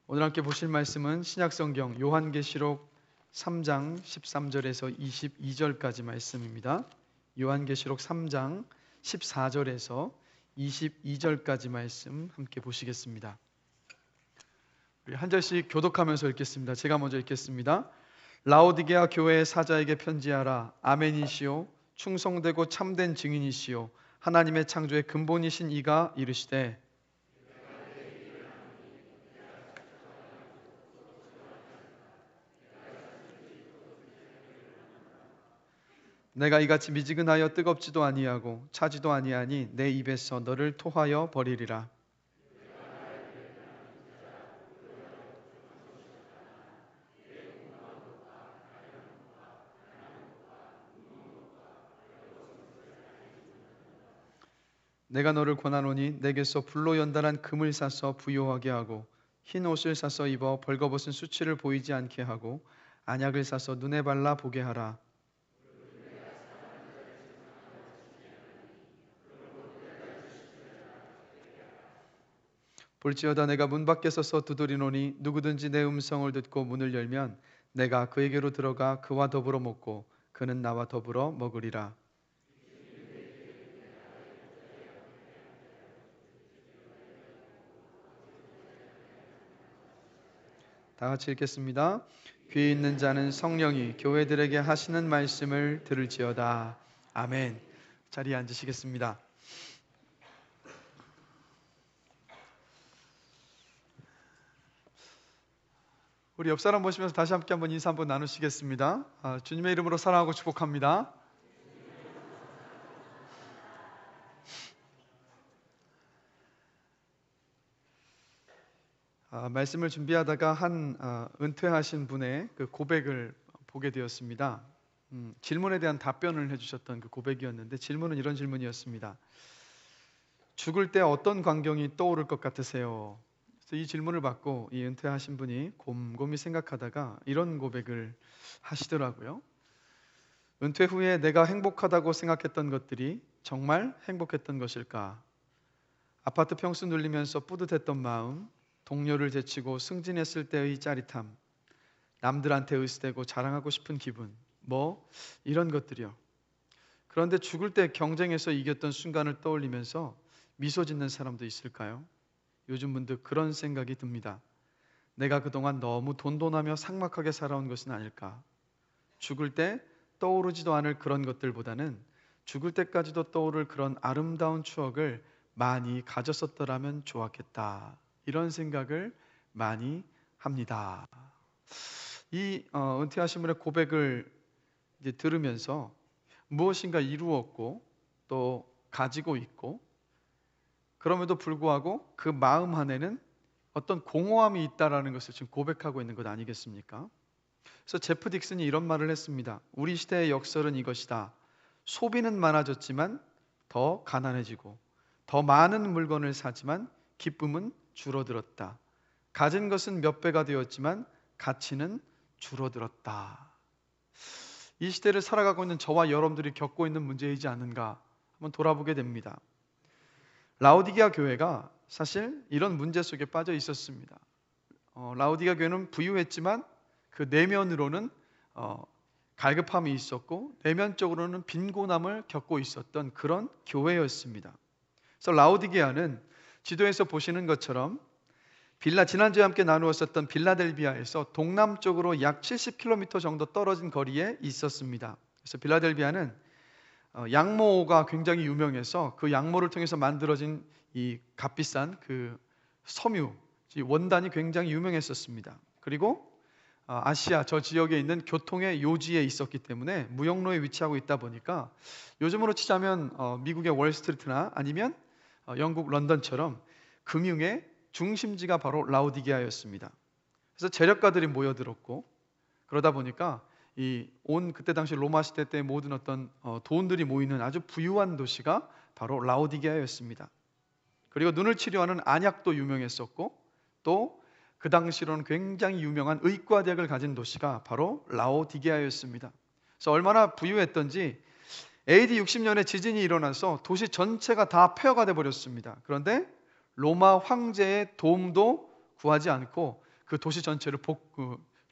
오늘 함께 보실 말씀은 신약성경 요한계시록 3장 13절에서 22절까지 말씀입니다. 요한계시록 3장 14절에서 22절까지 말씀 함께 보시겠습니다. 우리 한 절씩 교독하면서 읽겠습니다. 제가 먼저 읽겠습니다. 라오디게아 교회의 사자에게 편지하라. 아멘이시오 충성되고 참된 증인이시오 하나님의 창조의 근본이신 이가 이르시되 내가 이같이 미지근하여 뜨겁지도 아니하고 차지도 아니하니 내 입에서 너를 토하여 버리리라. 내가 너를 권하노니 내게서 불로 연단한 금을 사서 부요하게 하고 흰 옷을 사서 입어 벌거벗은 수치를 보이지 않게 하고 안약을 사서 눈에 발라 보게 하라. 볼지어다 내가 문 밖에 서서 두드리노니 누구든지 내 음성을 듣고 문을 열면 내가 그에게로 들어가 그와 더불어 먹고 그는 나와 더불어 먹으리라. 다 같이 읽겠습니다. 귀 있는 자는 성령이 교회들에게 하시는 말씀을 들을지어다. 아멘. 자리에 앉으시겠습니다. 우리 옆 사람 보시면서 다시 함께 한번 인사 한번 나누시겠습니다. 주님의 이름으로 사랑하고 축복합니다. 말씀을 준비하다가 한 은퇴하신 분의 그 고백을 보게 되었습니다. 질문에 대한 답변을 해주셨던 그 고백이었는데 질문은 이런 질문이었습니다. 죽을 때 어떤 광경이 떠오를 것 같으세요? 그래서 이 질문을 받고 이 은퇴하신 분이 곰곰이 생각하다가 이런 고백을 하시더라고요. 은퇴 후에 내가 행복하다고 생각했던 것들이 정말 행복했던 것일까? 아파트 평수 눌리면서 뿌듯했던 마음, 동료를 제치고 승진했을 때의 짜릿함, 남들한테 의지되고 자랑하고 싶은 기분, 이런 것들이요. 그런데 죽을 때 경쟁에서 이겼던 순간을 떠올리면서 미소 짓는 사람도 있을까요? 요즘 문득 그런 생각이 듭니다. 내가 그동안 너무 돈돈하며 삭막하게 살아온 것은 아닐까? 죽을 때 떠오르지도 않을 그런 것들보다는 죽을 때까지도 떠오를 그런 아름다운 추억을 많이 가졌었더라면 좋았겠다. 이런 생각을 많이 합니다. 이 은퇴하신 분의 고백을 이제 들으면서 무엇인가 이루었고 또 가지고 있고 그럼에도 불구하고 그 마음 안에는 어떤 공허함이 있다라는 것을 지금 고백하고 있는 것 아니겠습니까? 그래서 제프 딕슨이 이런 말을 했습니다. 우리 시대의 역설은 이것이다. 소비는 많아졌지만 더 가난해지고 더 많은 물건을 사지만 기쁨은 줄어들었다. 가진 것은 몇 배가 되었지만 가치는 줄어들었다. 이 시대를 살아가고 있는 저와 여러분들이 겪고 있는 문제이지 않은가 한번 돌아보게 됩니다. 라오디게아 교회가 사실 이런 문제 속에 빠져 있었습니다. 라오디게아 교회는 부유했지만 그 내면으로는 갈급함이 있었고 내면적으로는 빈곤함을 겪고 있었던 그런 교회였습니다. 그래서 라오디게아는 지도에서 보시는 것처럼 지난주에 함께 나누었었던 빌라델비아에서 동남쪽으로 약 70km 정도 떨어진 거리에 있었습니다. 그래서 빌라델비아는 양모가 굉장히 유명해서 그 양모를 통해서 만들어진 이 값비싼 그 섬유, 원단이 굉장히 유명했었습니다. 그리고 아시아 저 지역에 있는 교통의 요지에 있었기 때문에 무역로에 위치하고 있다 보니까 요즘으로 치자면 미국의 월스트리트나 아니면 영국 런던처럼 금융의 중심지가 바로 라오디게아였습니다. 그래서 재력가들이 모여들었고 그러다 보니까 그때 당시 로마 시대 때 모든 어떤 돈들이 모이는 아주 부유한 도시가 바로 라오디게아였습니다. 그리고 눈을 치료하는 안약도 유명했었고 또 그 당시로는 굉장히 유명한 의과대학을 가진 도시가 바로 라오디게아였습니다. 그래서 얼마나 부유했던지 AD 60년에 지진이 일어나서 도시 전체가 다 폐허가 돼 버렸습니다. 그런데 로마 황제의 도움도 구하지 않고 그 도시 전체를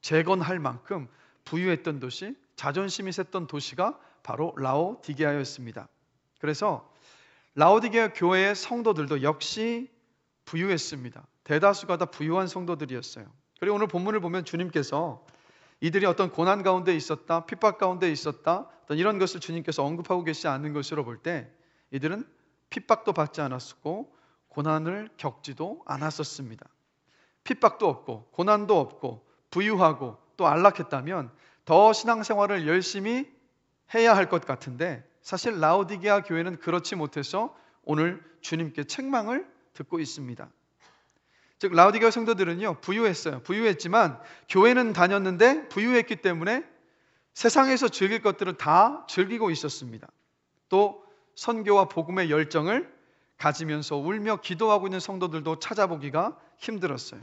재건할 만큼 부유했던 도시, 자존심이 셌던 도시가 바로 라오디게아였습니다. 그래서 라오디게아 교회의 성도들도 역시 부유했습니다. 대다수가 다 부유한 성도들이었어요. 그리고 오늘 본문을 보면 주님께서 이들이 어떤 고난 가운데 있었다, 핍박 가운데 있었다, 어떤 이런 것을 주님께서 언급하고 계시지 않는 것으로 볼 때 이들은 핍박도 받지 않았고 고난을 겪지도 않았었습니다. 핍박도 없고 고난도 없고 부유하고 또 안락했다면 더 신앙생활을 열심히 해야 할 것 같은데 사실 라오디게아 교회는 그렇지 못해서 오늘 주님께 책망을 듣고 있습니다. 즉 라오디게아 성도들은요 부유했어요. 부유했지만 교회는 다녔는데 부유했기 때문에 세상에서 즐길 것들을 다 즐기고 있었습니다. 또 선교와 복음의 열정을 가지면서 울며 기도하고 있는 성도들도 찾아보기가 힘들었어요.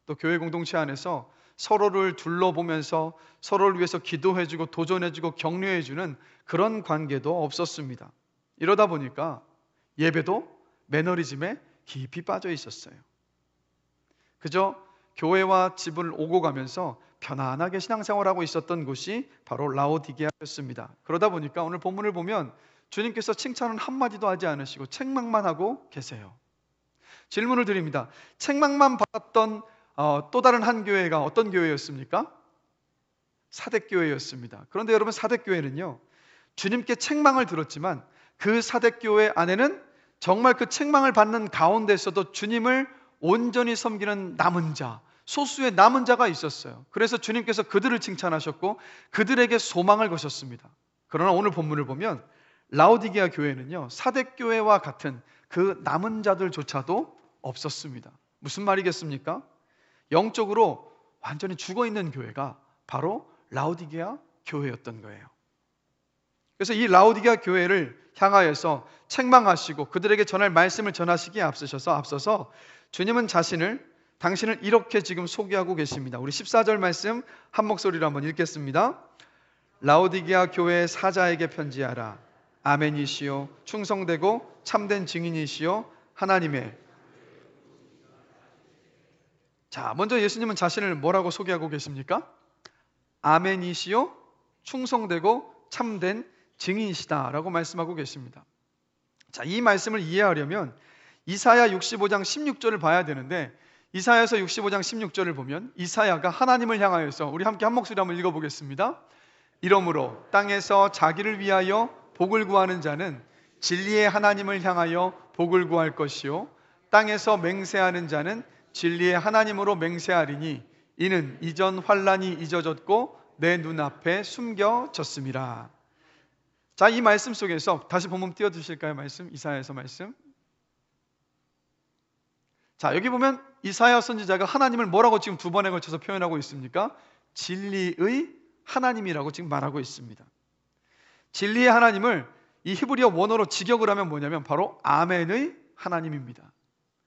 또 교회 공동체 안에서 서로를 둘러보면서 서로를 위해서 기도해주고 도전해주고 격려해주는 그런 관계도 없었습니다. 이러다 보니까 예배도 매너리즘에 깊이 빠져 있었어요. 그저 교회와 집을 오고 가면서 편안하게 신앙생활하고 있었던 곳이 바로 라오디게아였습니다. 그러다 보니까 오늘 본문을 보면 주님께서 칭찬은 한마디도 하지 않으시고 책망만 하고 계세요. 질문을 드립니다. 책망만 받았던 또 다른 한 교회가 어떤 교회였습니까? 사대교회였습니다. 그런데 여러분 사대교회는요 주님께 책망을 들었지만 그 사대교회 안에는 정말 그 책망을 받는 가운데서도 주님을 온전히 섬기는 남은 자, 소수의 남은 자가 있었어요. 그래서 주님께서 그들을 칭찬하셨고 그들에게 소망을 거셨습니다. 그러나 오늘 본문을 보면 라오디게아 교회는요 사대교회와 같은 그 남은 자들조차도 없었습니다. 무슨 말이겠습니까? 영적으로 완전히 죽어있는 교회가 바로 라오디게아 교회였던 거예요. 그래서 이 라오디게아 교회를 향하여서 책망하시고 그들에게 전할 말씀을 전하시기에 앞서서 주님은 당신을 이렇게 지금 소개하고 계십니다. 우리 14절 말씀 한 목소리로 한번 읽겠습니다. 라오디게아 교회 사자에게 편지하라. 아멘이시요 충성되고 참된 증인이시요 하나님의. 자, 먼저 예수님은 자신을 뭐라고 소개하고 계십니까? 아멘이시요 충성되고 참된 증인이시다라고 말씀하고 계십니다. 자, 이 말씀을 이해하려면 이사야 65장 16절을 봐야 되는데 이사야서 65장 16절을 보면 이사야가 하나님을 향하여서 우리 함께 한 목소리 한번 읽어보겠습니다. 이러므로 땅에서 자기를 위하여 복을 구하는 자는 진리의 하나님을 향하여 복을 구할 것이요 땅에서 맹세하는 자는 진리의 하나님으로 맹세하리니 이는 이전 환난이 잊어졌고 내 눈앞에 숨겨졌음이라. 자, 이 말씀 속에서 다시 본문 띄워주실까요? 말씀 이사야서 말씀. 자, 여기 보면 이사야 선지자가 하나님을 뭐라고 지금 두 번에 걸쳐서 표현하고 있습니까? 진리의 하나님이라고 지금 말하고 있습니다. 진리의 하나님을 이 히브리어 원어로 직역을 하면 뭐냐면 바로 아멘의 하나님입니다.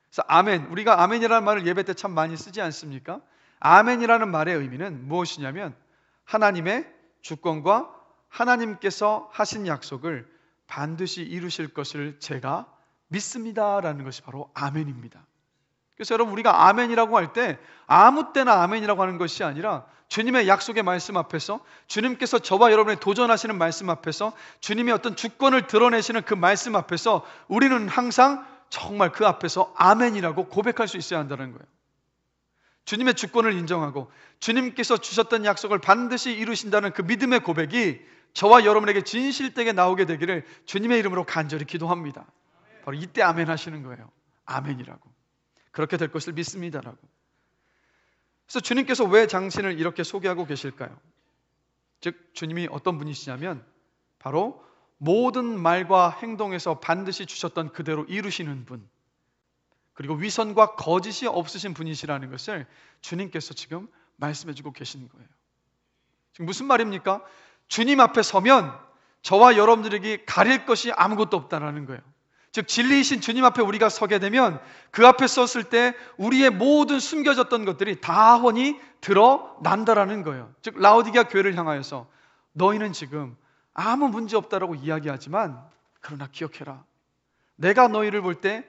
그래서 아멘, 우리가 아멘이라는 말을 예배 때 참 많이 쓰지 않습니까? 아멘이라는 말의 의미는 무엇이냐면 하나님의 주권과 하나님께서 하신 약속을 반드시 이루실 것을 제가 믿습니다라는 것이 바로 아멘입니다. 그래서 여러분 우리가 아멘이라고 할 때 아무 때나 아멘이라고 하는 것이 아니라 주님의 약속의 말씀 앞에서 주님께서 저와 여러분의 도전하시는 말씀 앞에서 주님의 어떤 주권을 드러내시는 그 말씀 앞에서 우리는 항상 정말 그 앞에서 아멘이라고 고백할 수 있어야 한다는 거예요. 주님의 주권을 인정하고 주님께서 주셨던 약속을 반드시 이루신다는 그 믿음의 고백이 저와 여러분에게 진실되게 나오게 되기를 주님의 이름으로 간절히 기도합니다. 바로 이때 아멘 하시는 거예요. 아멘이라고. 그렇게 될 것을 믿습니다라고. 그래서 주님께서 왜 당신을 이렇게 소개하고 계실까요? 즉 주님이 어떤 분이시냐면 바로 모든 말과 행동에서 반드시 주셨던 그대로 이루시는 분, 그리고 위선과 거짓이 없으신 분이시라는 것을 주님께서 지금 말씀해주고 계신 거예요. 지금 무슨 말입니까? 주님 앞에 서면 저와 여러분들에게 가릴 것이 아무것도 없다라는 거예요. 즉 진리이신 주님 앞에 우리가 서게 되면 그 앞에 섰을 때 우리의 모든 숨겨졌던 것들이 다 훤히 드러난다라는 거예요. 즉 라오디게아 교회를 향하여서 너희는 지금 아무 문제 없다라고 이야기하지만 그러나 기억해라. 내가 너희를 볼 때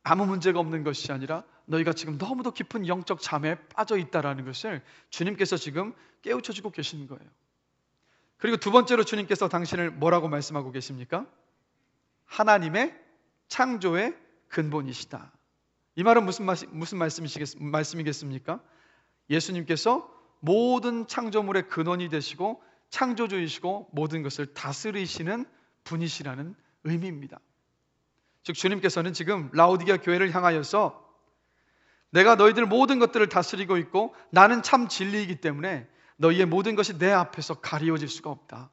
아무 문제가 없는 것이 아니라 너희가 지금 너무도 깊은 영적 잠에 빠져 있다라는 것을 주님께서 지금 깨우쳐주고 계시는 거예요. 그리고 두 번째로 주님께서 당신을 뭐라고 말씀하고 계십니까? 하나님의 창조의 근본이시다. 이 말은 무슨 말씀이겠습니까? 예수님께서 모든 창조물의 근원이 되시고 창조주이시고 모든 것을 다스리시는 분이시라는 의미입니다. 즉 주님께서는 지금 라오디게아 교회를 향하여서 내가 너희들 모든 것들을 다스리고 있고 나는 참 진리이기 때문에 너희의 모든 것이 내 앞에서 가리워질 수가 없다.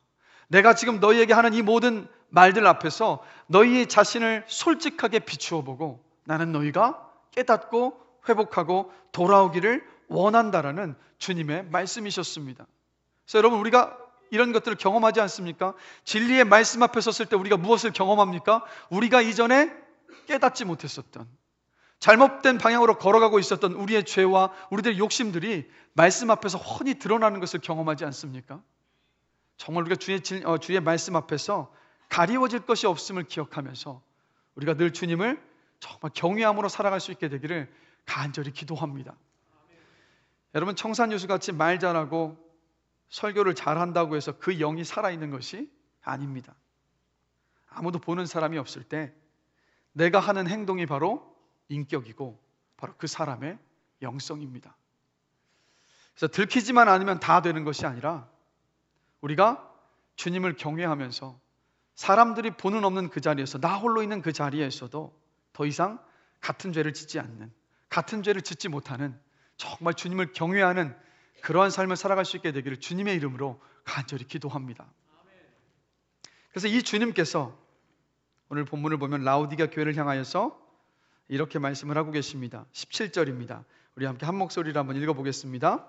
내가 지금 너희에게 하는 이 모든 말들 앞에서 너희 자신을 솔직하게 비추어 보고 나는 너희가 깨닫고 회복하고 돌아오기를 원한다라는 주님의 말씀이셨습니다. 그래서 여러분, 우리가 이런 것들을 경험하지 않습니까? 진리의 말씀 앞에 섰을 때 우리가 무엇을 경험합니까? 우리가 이전에 깨닫지 못했었던, 잘못된 방향으로 걸어가고 있었던 우리의 죄와 우리들의 욕심들이 말씀 앞에서 훤히 드러나는 것을 경험하지 않습니까? 정말 우리가 주의 말씀 앞에서 가리워질 것이 없음을 기억하면서 우리가 늘 주님을 정말 경외함으로 살아갈 수 있게 되기를 간절히 기도합니다. 여러분, 청산유수같이 말 잘하고 설교를 잘한다고 해서 그 영이 살아있는 것이 아닙니다. 아무도 보는 사람이 없을 때 내가 하는 행동이 바로 인격이고 바로 그 사람의 영성입니다. 그래서 들키지만 않으면 다 되는 것이 아니라 우리가 주님을 경외하면서 사람들이 보는 없는 그 자리에서, 나 홀로 있는 그 자리에서도 더 이상 같은 죄를 짓지 않는, 같은 죄를 짓지 못하는 정말 주님을 경외하는 그러한 삶을 살아갈 수 있게 되기를 주님의 이름으로 간절히 기도합니다. 그래서 이 주님께서 오늘 본문을 보면 라오디게아 교회를 향하여서 이렇게 말씀을 하고 계십니다. 17절입니다. 우리 함께 한 목소리로 한번 읽어보겠습니다.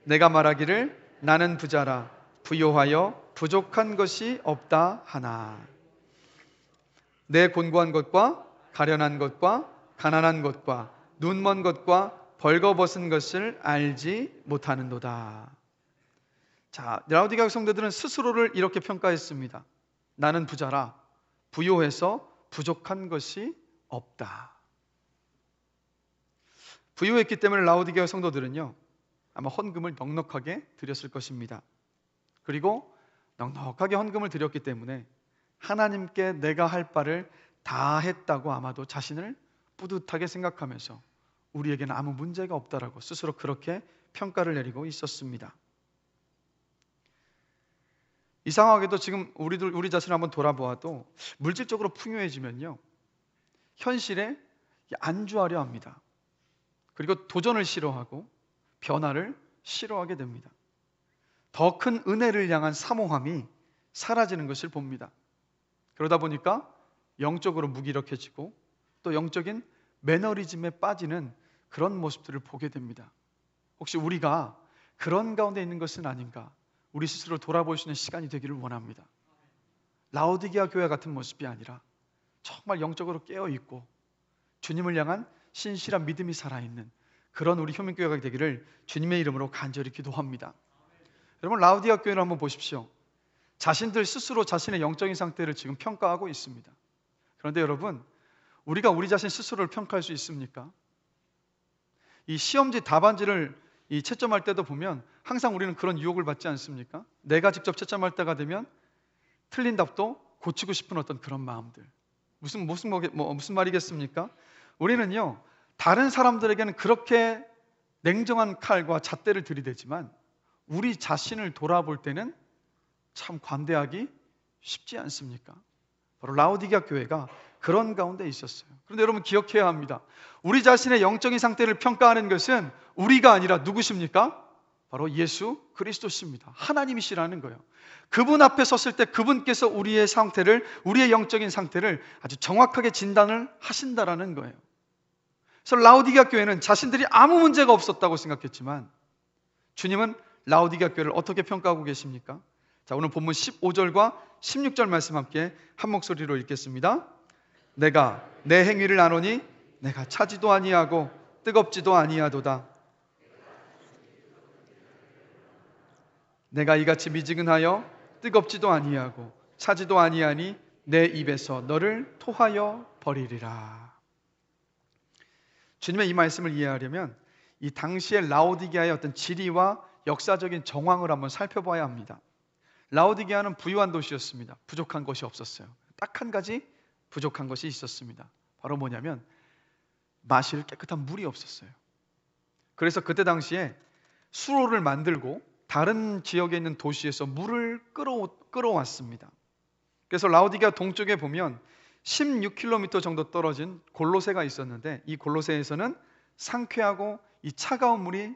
내가 말하기를 나는 부자라 부요하여 부족한 것이 없다 하나. 내 곤고한 것과 가련한 것과 가난한 것과 눈먼 것과 벌거벗은 것을 알지 못하는도다. 자, 라오디게아 성도들은 스스로를 이렇게 평가했습니다. 나는 부자라 부요해서 부족한 것이 없다. 부유했기 때문에 라오디게아 성도들은요, 아마 헌금을 넉넉하게 드렸을 것입니다. 그리고 넉넉하게 헌금을 드렸기 때문에 하나님께 내가 할 바를 다 했다고 아마도 자신을 뿌듯하게 생각하면서 우리에게는 아무 문제가 없다라고 스스로 그렇게 평가를 내리고 있었습니다. 이상하게도 지금 우리 자신을 한번 돌아보아도 물질적으로 풍요해지면요, 현실에 안주하려 합니다. 그리고 도전을 싫어하고 변화를 싫어하게 됩니다. 더 큰 은혜를 향한 사모함이 사라지는 것을 봅니다. 그러다 보니까 영적으로 무기력해지고 또 영적인 매너리즘에 빠지는 그런 모습들을 보게 됩니다. 혹시 우리가 그런 가운데 있는 것은 아닌가, 우리 스스로 돌아볼 수 있는 시간이 되기를 원합니다. 라오디게아 교회 같은 모습이 아니라 정말 영적으로 깨어있고 주님을 향한 신실한 믿음이 살아있는 그런 우리 효민교회가 되기를 주님의 이름으로 간절히 기도합니다. 여러분, 라오디게아 교회를 한번 보십시오. 자신들 스스로 자신의 영적인 상태를 지금 평가하고 있습니다. 그런데 여러분, 우리가 우리 자신 스스로를 평가할 수 있습니까? 이 시험지 답안지를 채점할 때도 보면 항상 우리는 그런 유혹을 받지 않습니까? 내가 직접 채점할 때가 되면 틀린 답도 고치고 싶은 어떤 그런 마음들. 무슨 말이겠습니까? 우리는요, 다른 사람들에게는 그렇게 냉정한 칼과 잣대를 들이대지만 우리 자신을 돌아볼 때는 참 관대하기 쉽지 않습니까? 바로 라오디게아 교회가 그런 가운데 있었어요. 그런데 여러분, 기억해야 합니다. 우리 자신의 영적인 상태를 평가하는 것은 우리가 아니라 누구십니까? 바로 예수 그리스도십니다. 하나님이시라는 거예요. 그분 앞에 섰을 때 그분께서 우리의 영적인 상태를 아주 정확하게 진단을 하신다라는 거예요. 그래서 라오디게아 교회는 자신들이 아무 문제가 없었다고 생각했지만 주님은 라오디게아 교회를 어떻게 평가하고 계십니까? 자, 오늘 본문 15절과 16절 말씀 함께 한 목소리로 읽겠습니다. 내가 내 행위를 아노니 내가 차지도 아니하고 뜨겁지도 아니하도다. 내가 이같이 미지근하여 뜨겁지도 아니하고 차지도 아니하니 내 입에서 너를 토하여 버리리라. 주님의 이 말씀을 이해하려면 이 당시의 라오디게아의 어떤 지리와 역사적인 정황을 한번 살펴봐야 합니다. 라오디게아는 부유한 도시였습니다. 부족한 것이 없었어요. 딱 한 가지 부족한 것이 있었습니다. 바로 뭐냐면 마실 깨끗한 물이 없었어요. 그래서 그때 당시에 수로를 만들고 다른 지역에 있는 도시에서 물을 끌어왔습니다. 그래서 라오디게아 동쪽에 보면 16km 정도 떨어진 골로새가 있었는데 이 골로새에서는 상쾌하고 이 차가운 물이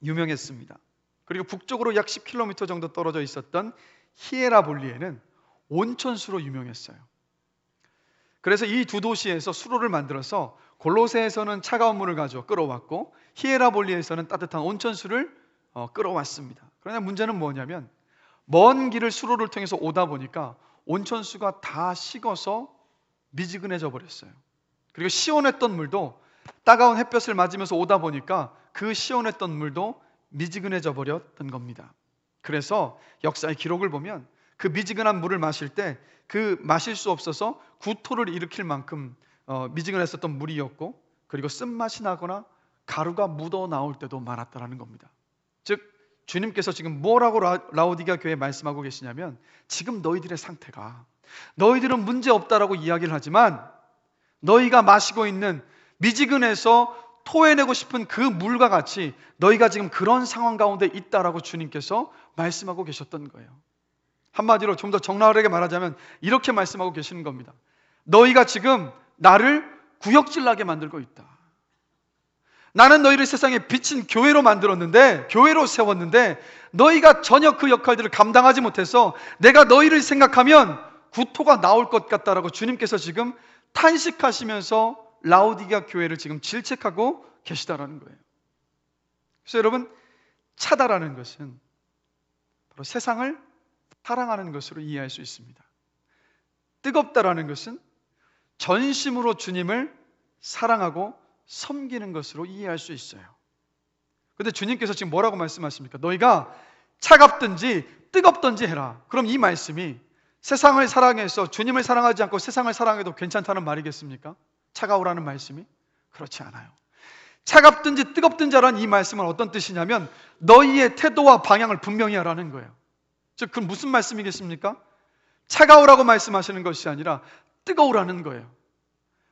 유명했습니다. 그리고 북쪽으로 약 10km 정도 떨어져 있었던 히에라볼리에는 온천수로 유명했어요. 그래서 이 두 도시에서 수로를 만들어서 골로새에서는 차가운 물을 가지고 끌어왔고 히에라볼리에서는 따뜻한 온천수를 끌어왔습니다. 그러나 문제는 뭐냐면 먼 길을 수로를 통해서 오다 보니까 온천수가 다 식어서 미지근해져 버렸어요. 그리고 시원했던 물도 따가운 햇볕을 맞으면서 오다 보니까 그 시원했던 물도 미지근해져 버렸던 겁니다. 그래서 역사의 기록을 보면 그 미지근한 물을 마실 때 그 마실 수 없어서 구토를 일으킬 만큼 미지근했었던 물이었고, 그리고 쓴맛이 나거나 가루가 묻어 나올 때도 많았다는 겁니다. 즉 주님께서 지금 뭐라고 라오디게아 교회에 말씀하고 계시냐면, 지금 너희들의 상태가, 너희들은 문제 없다라고 이야기를 하지만 너희가 마시고 있는 미지근해서 토해내고 싶은 그 물과 같이 너희가 지금 그런 상황 가운데 있다라고 주님께서 말씀하고 계셨던 거예요. 한마디로 좀 더 적나라하게 말하자면 이렇게 말씀하고 계시는 겁니다. 너희가 지금 나를 구역질나게 만들고 있다. 나는 너희를 세상에 비친 교회로 만들었는데, 교회로 세웠는데 너희가 전혀 그 역할들을 감당하지 못해서 내가 너희를 생각하면 구토가 나올 것 같다라고 주님께서 지금 탄식하시면서 라오디게아 교회를 지금 질책하고 계시다라는 거예요. 그래서 여러분, 차다라는 것은 바로 세상을 사랑하는 것으로 이해할 수 있습니다. 뜨겁다라는 것은 전심으로 주님을 사랑하고 섬기는 것으로 이해할 수 있어요. 그런데 주님께서 지금 뭐라고 말씀하십니까? 너희가 차갑든지 뜨겁든지 해라. 그럼 이 말씀이 세상을 사랑해서 주님을 사랑하지 않고 세상을 사랑해도 괜찮다는 말이겠습니까? 차가우라는 말씀이? 그렇지 않아요. 차갑든지 뜨겁든지 하라는 이 말씀은 어떤 뜻이냐면 너희의 태도와 방향을 분명히 하라는 거예요. 즉, 그럼 무슨 말씀이겠습니까? 차가우라고 말씀하시는 것이 아니라 뜨거우라는 거예요.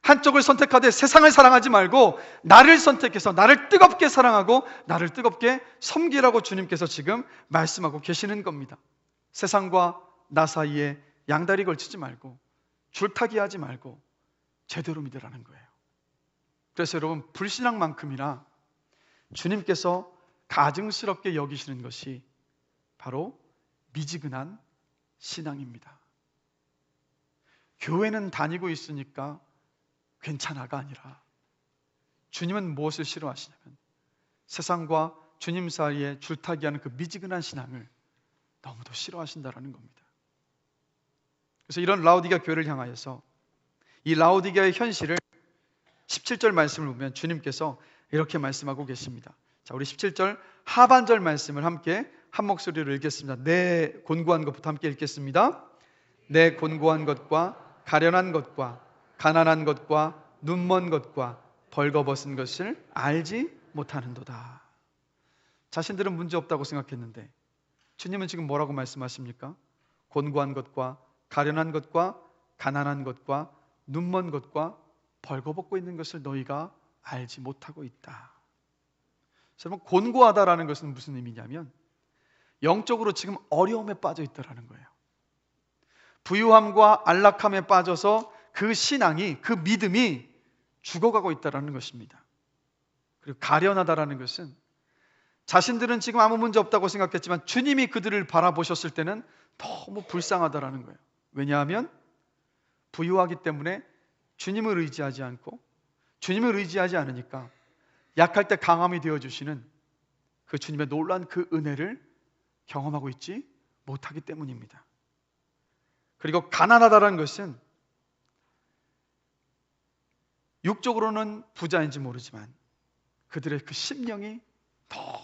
한쪽을 선택하되 세상을 사랑하지 말고 나를 선택해서 나를 뜨겁게 사랑하고 나를 뜨겁게 섬기라고 주님께서 지금 말씀하고 계시는 겁니다. 세상과 나 사이에 양다리 걸치지 말고 줄타기 하지 말고 제대로 믿으라는 거예요. 그래서 여러분, 불신앙만큼이나 주님께서 가증스럽게 여기시는 것이 바로 미지근한 신앙입니다. 교회는 다니고 있으니까 괜찮아가 아니라 주님은 무엇을 싫어하시냐면 세상과 주님 사이에 줄타기하는 그 미지근한 신앙을 너무도 싫어하신다는 겁니다. 그래서 이런 라오디게아 교회를 향하여서 이 라오디게아의 현실을 17절 말씀을 보면 주님께서 이렇게 말씀하고 계십니다. 자, 우리 17절 하반절 말씀을 함께 한 목소리로 읽겠습니다. 내 곤고한 것부터 함께 읽겠습니다. 내 곤고한 것과 가련한 것과 가난한 것과 눈먼 것과 벌거벗은 것을 알지 못하는도다. 자신들은 문제 없다고 생각했는데 주님은 지금 뭐라고 말씀하십니까? 곤고한 것과 가련한 것과 가난한 것과 눈먼 것과 벌거벗고 있는 것을 너희가 알지 못하고 있다. 여러분, 곤고하다라는 것은 무슨 의미냐면 영적으로 지금 어려움에 빠져 있다라는 거예요. 부유함과 안락함에 빠져서 그 신앙이, 그 믿음이 죽어가고 있다라는 것입니다. 그리고 가련하다라는 것은 자신들은 지금 아무 문제 없다고 생각했지만 주님이 그들을 바라보셨을 때는 너무 불쌍하다라는 거예요. 왜냐하면 부유하기 때문에 주님을 의지하지 않고 주님을 의지하지 않으니까 약할 때 강함이 되어주시는 그 주님의 놀라운 그 은혜를 경험하고 있지 못하기 때문입니다. 그리고 가난하다는 것은 육적으로는 부자인지 모르지만 그들의 그 심령이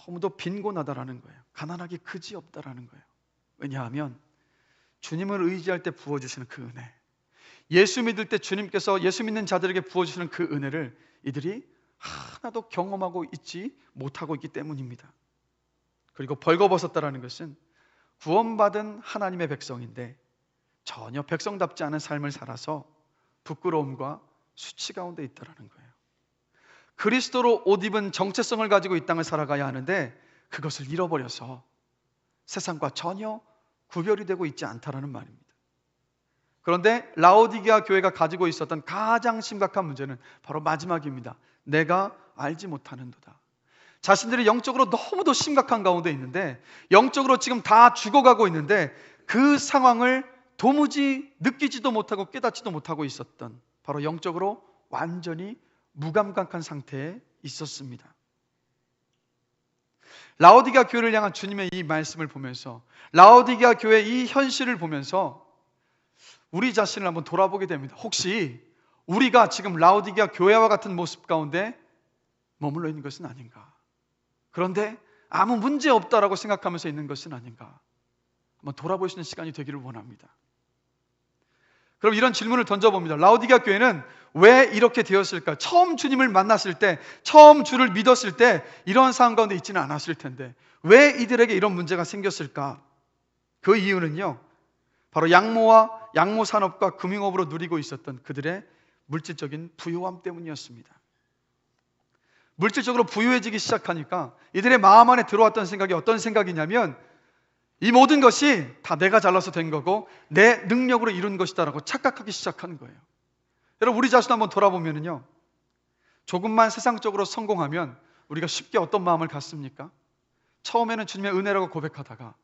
너무도 빈곤하다라는 거예요. 가난하기 그지없다라는 거예요. 왜냐하면 주님을 의지할 때 부어주시는 그 은혜, 예수 믿을 때 주님께서 예수 믿는 자들에게 부어주시는 그 은혜를 이들이 하나도 경험하고 있지 못하고 있기 때문입니다. 그리고 벌거벗었다라는 것은 구원받은 하나님의 백성인데 전혀 백성답지 않은 삶을 살아서 부끄러움과 수치 가운데 있다라는 거예요. 그리스도로 옷 입은 정체성을 가지고 이 땅을 살아가야 하는데 그것을 잃어버려서 세상과 전혀 구별이 되고 있지 않다라는 말입니다. 그런데 라오디게아 교회가 가지고 있었던 가장 심각한 문제는 바로 마지막입니다. 내가 알지 못하는도다. 자신들이 영적으로 너무도 심각한 가운데 있는데, 영적으로 지금 다 죽어가고 있는데 그 상황을 도무지 느끼지도 못하고 깨닫지도 못하고 있었던, 바로 영적으로 완전히 무감각한 상태에 있었습니다. 라오디게아 교회를 향한 주님의 이 말씀을 보면서, 라오디게아 교회의 이 현실을 보면서 우리 자신을 한번 돌아보게 됩니다. 혹시 우리가 지금 라오디게아 교회와 같은 모습 가운데 머물러 있는 것은 아닌가? 그런데 아무 문제 없다라고 생각하면서 있는 것은 아닌가? 한번 돌아보시는 시간이 되기를 원합니다. 그럼 이런 질문을 던져봅니다. 라오디게아 교회는 왜 이렇게 되었을까? 처음 주님을 만났을 때, 처음 주를 믿었을 때 이런 상황 가운데 있지는 않았을 텐데 왜 이들에게 이런 문제가 생겼을까? 그 이유는요, 바로 양모 산업과 금융업으로 누리고 있었던 그들의 물질적인 부유함 때문이었습니다. 물질적으로 부유해지기 시작하니까 이들의 마음 안에 들어왔던 생각이 어떤 생각이냐면, 이 모든 것이 다 내가 잘나서 된 거고 내 능력으로 이룬 것이다라고 착각하기 시작하는 거예요. 여러분, 우리 자신 한번 돌아보면요, 조금만 세상적으로 성공하면 우리가 쉽게 어떤 마음을 갖습니까? 처음에는 주님의 은혜라고 고백하다가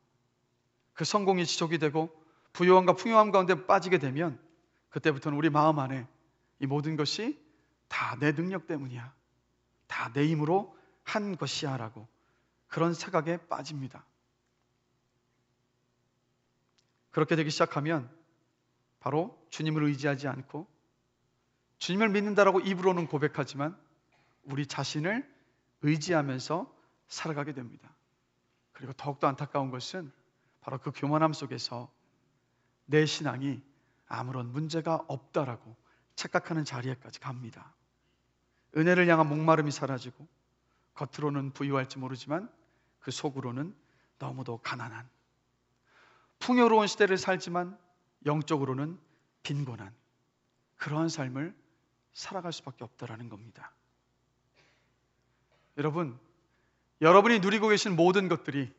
그 성공이 지속이 되고 부유함과 풍요함 가운데 빠지게 되면 그때부터는 우리 마음 안에 이 모든 것이 다 내 능력 때문이야, 다 내 힘으로 한 것이야 라고 그런 생각에 빠집니다. 그렇게 되기 시작하면 바로 주님을 의지하지 않고 주님을 믿는다라고 입으로는 고백하지만 우리 자신을 의지하면서 살아가게 됩니다. 그리고 더욱더 안타까운 것은 바로 그 교만함 속에서 내 신앙이 아무런 문제가 없다라고 착각하는 자리에까지 갑니다. 은혜를 향한 목마름이 사라지고 겉으로는 부유할지 모르지만 그 속으로는 너무도 가난한, 풍요로운 시대를 살지만 영적으로는 빈곤한 그러한 삶을 살아갈 수밖에 없다라는 겁니다. 여러분, 여러분이 누리고 계신 모든 것들이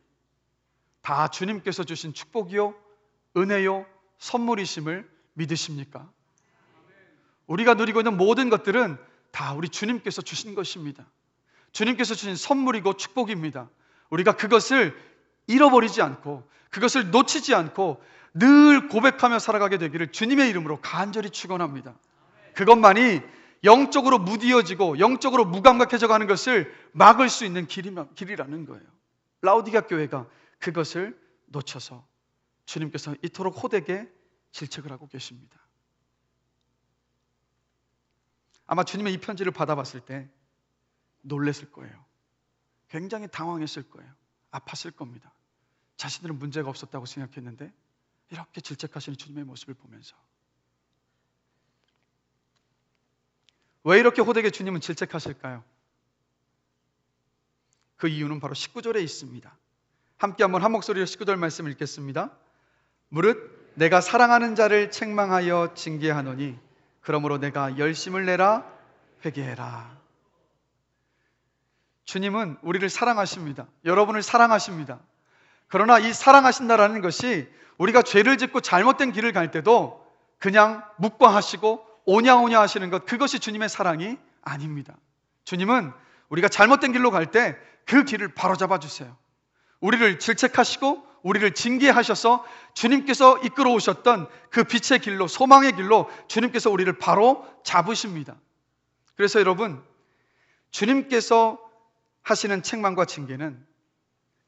다 주님께서 주신 축복이요, 은혜요, 선물이심을 믿으십니까? 우리가 누리고 있는 모든 것들은 다 우리 주님께서 주신 것입니다. 주님께서 주신 선물이고 축복입니다. 우리가 그것을 잃어버리지 않고 그것을 놓치지 않고 늘 고백하며 살아가게 되기를 주님의 이름으로 간절히 축원합니다. 그것만이 영적으로 무디어지고 영적으로 무감각해져 가는 것을 막을 수 있는 길이라는 거예요. 라오디게아 교회가 그것을 놓쳐서 주님께서 이토록 호되게 질책을 하고 계십니다. 아마 주님의 이 편지를 받아봤을 때 놀랬을 거예요. 굉장히 당황했을 거예요. 아팠을 겁니다. 자신들은 문제가 없었다고 생각했는데 이렇게 질책하시는 주님의 모습을 보면서. 왜 이렇게 호되게 주님은 질책하실까요? 그 이유는 바로 19절에 있습니다. 함께 한번 한 목소리로 19절 말씀을 읽겠습니다. 무릇 내가 사랑하는 자를 책망하여 징계하노니 그러므로 내가 열심을 내라 회개해라. 주님은 우리를 사랑하십니다. 여러분을 사랑하십니다. 그러나 이 사랑하신다라는 것이 우리가 죄를 짓고 잘못된 길을 갈 때도 그냥 묵과하시고 오냐오냐 하시는 것, 그것이 주님의 사랑이 아닙니다. 주님은 우리가 잘못된 길로 갈 때 그 길을 바로잡아 주세요. 우리를 질책하시고 우리를 징계하셔서 주님께서 이끌어 오셨던 그 빛의 길로, 소망의 길로 주님께서 우리를 바로 잡으십니다. 그래서 여러분, 주님께서 하시는 책망과 징계는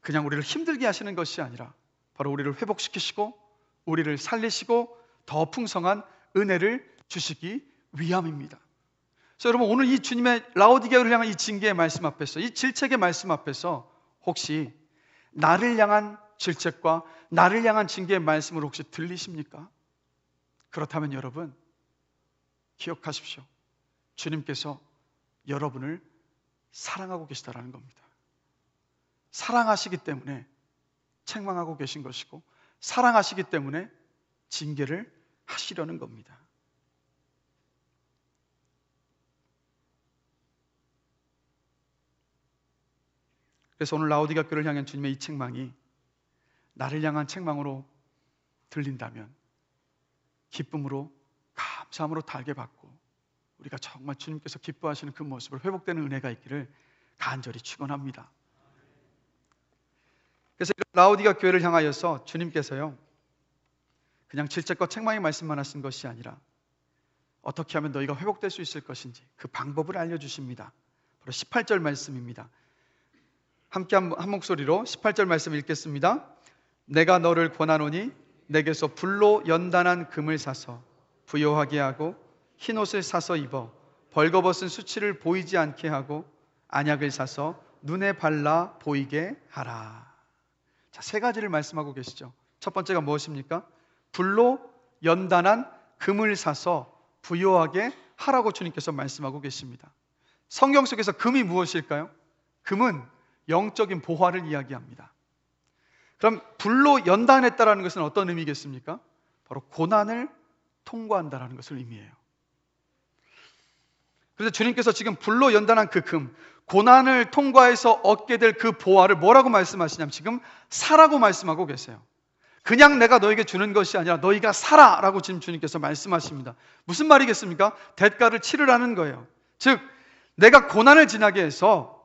그냥 우리를 힘들게 하시는 것이 아니라 바로 우리를 회복시키시고 우리를 살리시고 더 풍성한 은혜를 주시기 위함입니다. 그래서 여러분, 오늘 이 주님의 라오디게아를 향한 이 징계의 말씀 앞에서, 이 질책의 말씀 앞에서 혹시 나를 향한 질책과 나를 향한 징계의 말씀을 혹시 들리십니까? 그렇다면 여러분 기억하십시오. 주님께서 여러분을 사랑하고 계시다라는 겁니다. 사랑하시기 때문에 책망하고 계신 것이고, 사랑하시기 때문에 징계를 하시려는 겁니다. 그래서 오늘 라오디게아 교회를 향한 주님의 이 책망이 나를 향한 책망으로 들린다면 기쁨으로, 감사함으로 달게 받고 우리가 정말 주님께서 기뻐하시는 그 모습을 회복되는 은혜가 있기를 간절히 축원합니다. 그래서 라오디게아 교회를 향하여서 주님께서요, 그냥 질책과 책망의 말씀만 하신 것이 아니라 어떻게 하면 너희가 회복될 수 있을 것인지 그 방법을 알려주십니다. 바로 18절 말씀입니다. 함께 한 목소리로 18절 말씀 읽겠습니다. 내가 너를 권하노니 내게서 불로 연단한 금을 사서 부요하게 하고 흰옷을 사서 입어 벌거벗은 수치를 보이지 않게 하고 안약을 사서 눈에 발라 보이게 하라. 자, 세 가지를 말씀하고 계시죠. 첫 번째가 무엇입니까? 불로 연단한 금을 사서 부요하게 하라고 주님께서 말씀하고 계십니다. 성경 속에서 금이 무엇일까요? 금은 영적인 보화를 이야기합니다. 그럼 불로 연단했다라는 것은 어떤 의미겠습니까? 바로 고난을 통과한다라는 것을 의미해요. 그래서 주님께서 지금 불로 연단한 그 금, 고난을 통과해서 얻게 될 그 보화를 뭐라고 말씀하시냐면 지금 사라고 말씀하고 계세요. 그냥 내가 너에게 주는 것이 아니라 너희가 사라라고 지금 주님께서 말씀하십니다. 무슨 말이겠습니까? 대가를 치르라는 거예요. 즉 내가 고난을 지나게 해서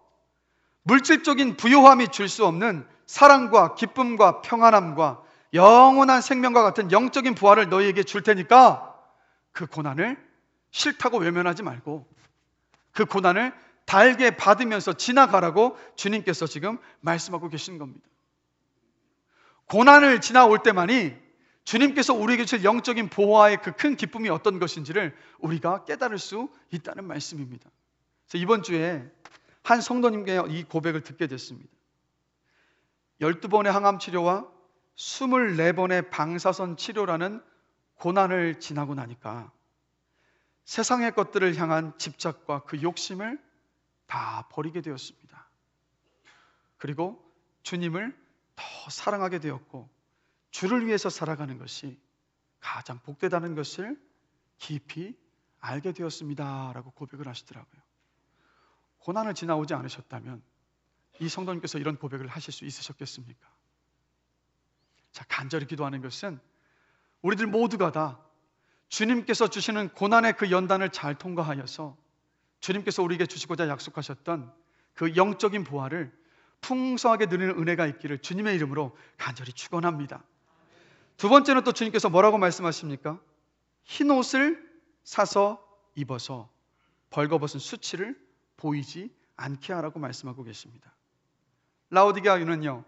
물질적인 부요함이 줄 수 없는 사랑과 기쁨과 평안함과 영원한 생명과 같은 영적인 부활을 너희에게 줄 테니까 그 고난을 싫다고 외면하지 말고 그 고난을 달게 받으면서 지나가라고 주님께서 지금 말씀하고 계신 겁니다. 고난을 지나올 때만이 주님께서 우리에게 주실 영적인 보화의 그 큰 기쁨이 어떤 것인지를 우리가 깨달을 수 있다는 말씀입니다. 그래서 이번 주에 한 성도님께 이 고백을 듣게 됐습니다. 12번의 항암 치료와 24번의 방사선 치료라는 고난을 지나고 나니까 세상의 것들을 향한 집착과 그 욕심을 다 버리게 되었습니다. 그리고 주님을 더 사랑하게 되었고 주를 위해서 살아가는 것이 가장 복되다는 것을 깊이 알게 되었습니다 라고 고백을 하시더라고요. 고난을 지나오지 않으셨다면 이 성도님께서 이런 고백을 하실 수 있으셨겠습니까? 자, 간절히 기도하는 것은 우리들 모두가 다 주님께서 주시는 고난의 그 연단을 잘 통과하여서 주님께서 우리에게 주시고자 약속하셨던 그 영적인 보화를 풍성하게 누리는 은혜가 있기를 주님의 이름으로 간절히 축원합니다. 두 번째는 또 주님께서 뭐라고 말씀하십니까? 흰 옷을 사서 입어서 벌거벗은 수치를 보이지 않게 하라고 말씀하고 계십니다. 라오디게아는요,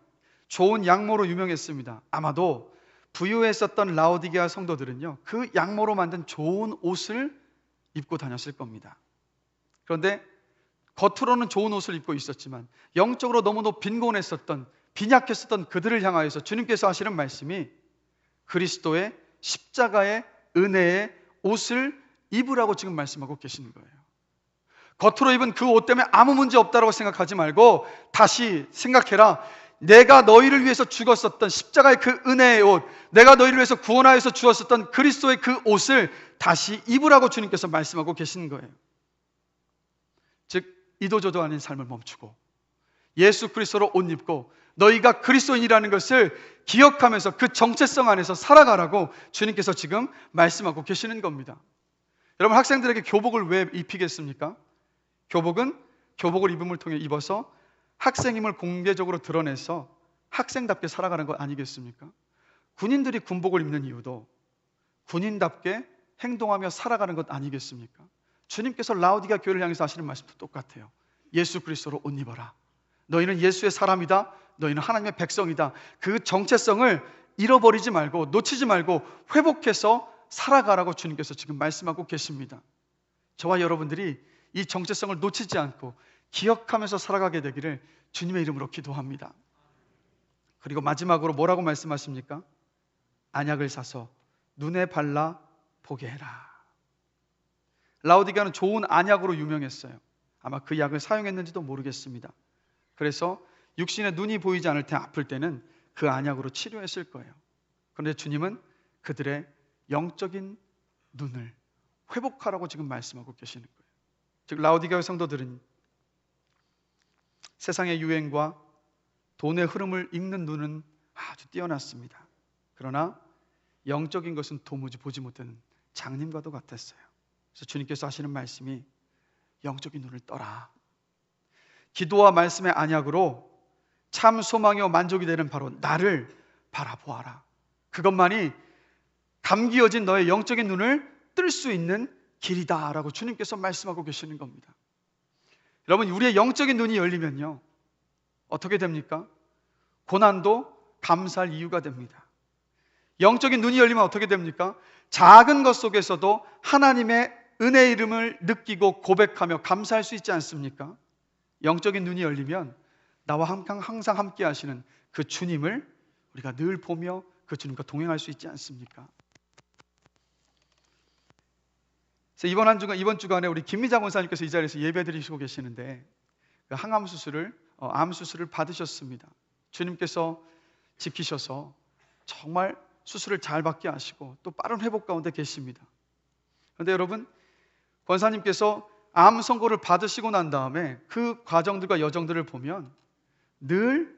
좋은 양모로 유명했습니다. 아마도 부유했었던 라오디게아 성도들은요, 그 양모로 만든 좋은 옷을 입고 다녔을 겁니다. 그런데 겉으로는 좋은 옷을 입고 있었지만 영적으로 너무도 빈곤했었던, 빈약했었던 그들을 향하여서 주님께서 하시는 말씀이 그리스도의 십자가의 은혜의 옷을 입으라고 지금 말씀하고 계시는 거예요. 겉으로 입은 그 옷 때문에 아무 문제 없다고 생각하지 말고 다시 생각해라. 내가 너희를 위해서 죽었었던 십자가의 그 은혜의 옷, 내가 너희를 위해서 구원하여서 주었었던 그리스도의 그 옷을 다시 입으라고 주님께서 말씀하고 계시는 거예요. 즉 이도저도 아닌 삶을 멈추고 예수 그리스도로 옷 입고 너희가 그리스도인이라는 것을 기억하면서 그 정체성 안에서 살아가라고 주님께서 지금 말씀하고 계시는 겁니다. 여러분, 학생들에게 교복을 왜 입히겠습니까? 교복은 교복을 입음을 통해 입어서 학생임을 공개적으로 드러내서 학생답게 살아가는 것 아니겠습니까? 군인들이 군복을 입는 이유도 군인답게 행동하며 살아가는 것 아니겠습니까? 주님께서 라오디게아 교회를 향해서 하시는 말씀도 똑같아요. 예수 그리스도로 옷 입어라. 너희는 예수의 사람이다. 너희는 하나님의 백성이다. 그 정체성을 잃어버리지 말고 놓치지 말고 회복해서 살아가라고 주님께서 지금 말씀하고 계십니다. 저와 여러분들이 이 정체성을 놓치지 않고 기억하면서 살아가게 되기를 주님의 이름으로 기도합니다. 그리고 마지막으로 뭐라고 말씀하십니까? 안약을 사서 눈에 발라 보게 해라. 라오디게아는 좋은 안약으로 유명했어요. 아마 그 약을 사용했는지도 모르겠습니다. 그래서 육신의 눈이 보이지 않을 때 아플 때는 그 안약으로 치료했을 거예요. 그런데 주님은 그들의 영적인 눈을 회복하라고 지금 말씀하고 계시는 거예요. 즉 라오디게아 성도들은 세상의 유행과 돈의 흐름을 읽는 눈은 아주 뛰어났습니다. 그러나 영적인 것은 도무지 보지 못하는 장님과도 같았어요. 그래서 주님께서 하시는 말씀이 영적인 눈을 떠라. 기도와 말씀의 안약으로 참 소망이요 만족이 되는 바로 나를 바라보아라. 그것만이 감기어진 너의 영적인 눈을 뜰 수 있는 길이다라고 주님께서 말씀하고 계시는 겁니다. 여러분, 우리의 영적인 눈이 열리면요 어떻게 됩니까? 고난도 감사할 이유가 됩니다. 영적인 눈이 열리면 어떻게 됩니까? 작은 것 속에서도 하나님의 은혜의 이름을 느끼고 고백하며 감사할 수 있지 않습니까? 영적인 눈이 열리면 나와 항상 함께 하시는 그 주님을 우리가 늘 보며 그 주님과 동행할 수 있지 않습니까? 그래서 이번 주간에 우리 김미자 권사님께서 이 자리에서 예배드리시고 계시는데 그 암 수술을 받으셨습니다. 주님께서 지키셔서 정말 수술을 잘 받게 하시고 또 빠른 회복 가운데 계십니다. 그런데 여러분, 권사님께서 암 선고를 받으시고 난 다음에 그 과정들과 여정들을 보면 늘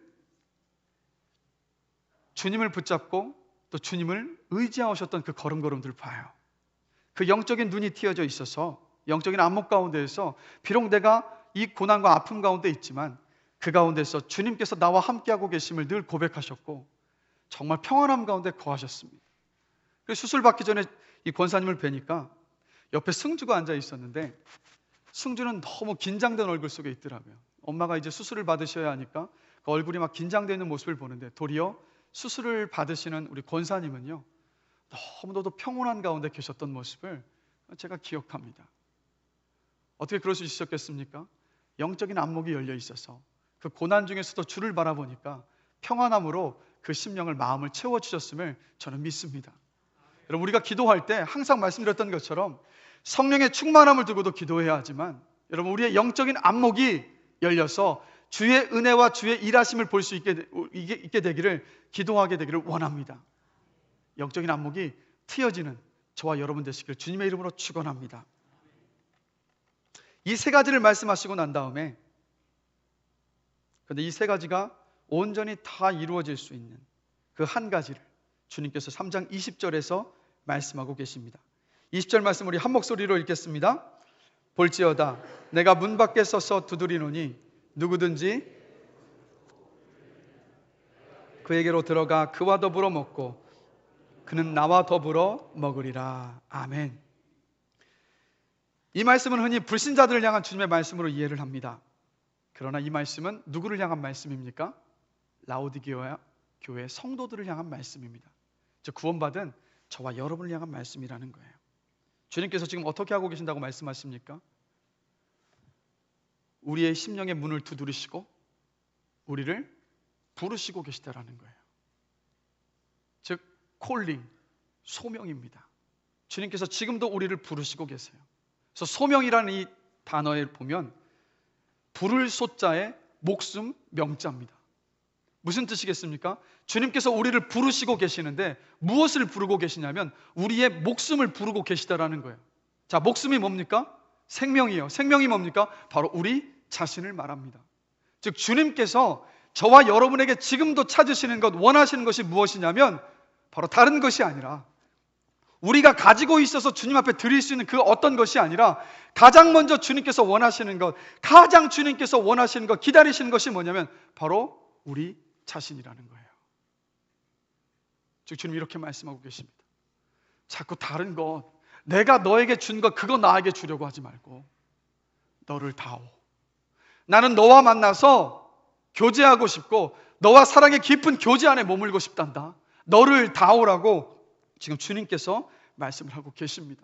주님을 붙잡고 또 주님을 의지하셨던 그 걸음걸음들을 봐요. 그 영적인 눈이 띄어져 있어서 영적인 안목 가운데에서 비록 내가 이 고난과 아픔 가운데 있지만 그 가운데서 주님께서 나와 함께하고 계심을 늘 고백하셨고 정말 평안함 가운데 거하셨습니다. 그래서 수술 받기 전에 이 권사님을 뵈니까 옆에 승주가 앉아 있었는데 승주는 너무 긴장된 얼굴 속에 있더라고요. 엄마가 이제 수술을 받으셔야 하니까 그 얼굴이 막 긴장되어 있는 모습을 보는데 도리어 수술을 받으시는 우리 권사님은요 너무나도 평온한 가운데 계셨던 모습을 제가 기억합니다. 어떻게 그럴 수 있었겠습니까? 영적인 안목이 열려 있어서 그 고난 중에서도 주를 바라보니까 평안함으로 그 심령을 마음을 채워주셨음을 저는 믿습니다. 여러분, 우리가 기도할 때 항상 말씀드렸던 것처럼 성령의 충만함을 두고도 기도해야 하지만 여러분, 우리의 영적인 안목이 열려서 주의 은혜와 주의 일하심을 볼 수 있게 되기를 기도하게 되기를 원합니다. 영적인 안목이 트여지는 저와 여러분 되시길 주님의 이름으로 축원합니다. 이 세 가지를 말씀하시고 난 다음에 그런데 이 세 가지가 온전히 다 이루어질 수 있는 그 한 가지를 주님께서 3장 20절에서 말씀하고 계십니다. 20절 말씀 우리 한 목소리로 읽겠습니다. 볼지어다 내가 문 밖에 서서 두드리노니 누구든지 그에게로 들어가 그와 더불어 먹고 그는 나와 더불어 먹으리라. 아멘. 이 말씀은 흔히 불신자들을 향한 주님의 말씀으로 이해를 합니다. 그러나 이 말씀은 누구를 향한 말씀입니까? 라오디게아 교회 성도들을 향한 말씀입니다. 즉 구원받은 저와 여러분을 향한 말씀이라는 거예요. 주님께서 지금 어떻게 하고 계신다고 말씀하십니까? 우리의 심령의 문을 두드리시고 우리를 부르시고 계시다라는 거예요. 즉 콜링, 소명입니다. 주님께서 지금도 우리를 부르시고 계세요. 그래서 소명이라는 이 단어에 보면 부를 소자에 목숨 명자입니다. 무슨 뜻이겠습니까? 주님께서 우리를 부르시고 계시는데 무엇을 부르고 계시냐면 우리의 목숨을 부르고 계시다라는 거예요. 자, 목숨이 뭡니까? 생명이에요. 생명이 뭡니까? 바로 우리 자신을 말합니다. 즉 주님께서 저와 여러분에게 지금도 찾으시는 것, 원하시는 것이 무엇이냐면 바로 다른 것이 아니라 우리가 가지고 있어서 주님 앞에 드릴 수 있는 그 어떤 것이 아니라 가장 먼저 주님께서 원하시는 것, 가장 주님께서 원하시는 것, 기다리시는 것이 뭐냐면 바로 우리 자신이라는 거예요. 즉 주님 이렇게 말씀하고 계십니다. 자꾸 다른 것, 내가 너에게 준 것 그거 나에게 주려고 하지 말고 너를 다오. 나는 너와 만나서 교제하고 싶고 너와 사랑의 깊은 교제 안에 머물고 싶단다. 너를 다오라고 지금 주님께서 말씀을 하고 계십니다.